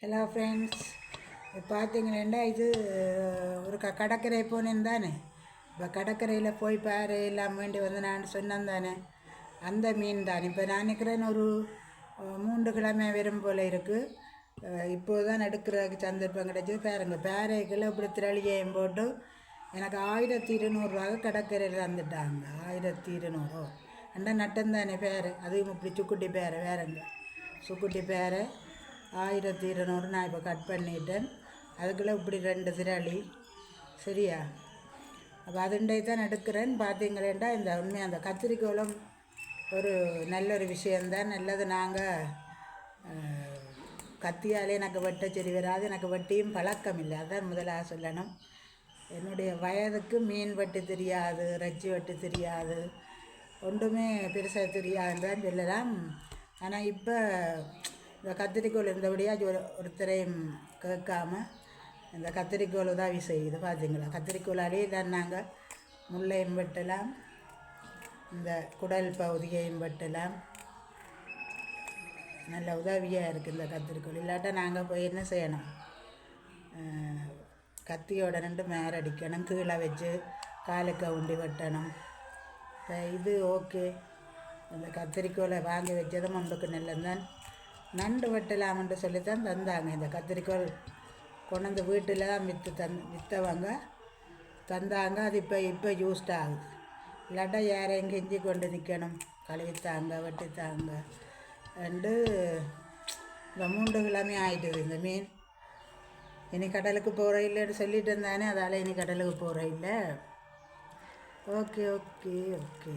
Hello friends, பார்த்தீங்களேண்டா இது ஒரு கடற்கரை போனேன் தானே. இப்போ கடற்கரையில் போய் பாரு எல்லாம் வேண்டி வந்து நான் சொன்னேன் தானே. அந்த மீன் தான் இப்போ நான் நினைக்கிறேன் ஒரு 3 கிழமை வரும் போல் இருக்குது. இப்போது தான் எடுக்கிறதுக்கு சந்தர்ப்பம் கிடச்சி பாருங்க. பேரைக்குள்ள இப்படி திரளியையும் போட்டு எனக்கு 1200 கடற்கரையில் தந்துட்டாங்க. 1200 அண்டா நட்டம் தானே பேர். அதுவும் இப்படி சுக்குட்டி பேரை வேறங்க சுக்குட்டி பேரை 1200 நான் இப்போ கட் பண்ணிட்டேன். அதுக்குள்ளே இப்படி 2 திராளி சரியா. அப்போ அதுண்டே தான் எடுக்கிறேன். பார்த்தீங்களேண்டா இந்த உண்மையாக அந்த கத்திரிக்கோளும் ஒரு நல்ல ஒரு விஷயந்தான். நல்லது. நாங்கள் கத்தியாலே எனக்கு வெட்ட சரி வராது. எனக்கு வெட்டியும் பழக்கம் இல்லை. அதான் முதலாக சொல்லணும். என்னுடைய வயதுக்கு மீன் வெட்டு தெரியாது, இறைச்சி வெட்டு தெரியாது, ஒன்றுமே பெருசாக தெரியாதுன்னு தான் சொல்லலாம். ஆனால் இப்போ இந்த கத்திரிக்கோள் இருந்தபடியாக ஒருத்தரையும் கேட்காம இந்த கத்திரிக்கோள் உதவி செய்யுது. பார்த்தீங்களா, கத்திரிக்கோளாலே தான் நாங்கள் முள்ளையும் வெட்டலாம், இந்த குடல் பகுதியையும் வெட்டலாம். நல்ல உதவியாக இருக்குது இந்த கத்திரிக்கோள். இல்லாட்டா நாங்கள் போய் என்ன செய்யணும், கத்தியோட 2 மேர் அடிக்கணும், கீழே வச்சு காலுக்கு உண்டி வெட்டணும். இப்போ இது ஓகே. இந்த கத்திரிக்கோளை வாங்கி வச்சதும் ஒன்றுக்கு நல்லந்தான். நண்டு வெட்டலாம்னு சொல்லித்தான் தந்தாங்க. இந்த கத்திரிக்கோள் கொண்டு வந்து வீட்டில் தான் விற்றவங்க தந்தாங்க. அது இப்போ யூஸ்ட் ஆகுது. இல்லாட்டா யாரையும் கெஞ்சி கொண்டு நிற்கணும், கழுவித்தாங்க வெட்டித்தாங்க ரெண்டு. இந்த 3 கிழமை ஆகிட்டுது இந்த மீன். இனி கடலுக்கு போகிற இல்லைன்னு சொல்லிட்டு இருந்தானே, அதால் இனி கடலுக்கு போகிற இல்லை. Okay okay okay.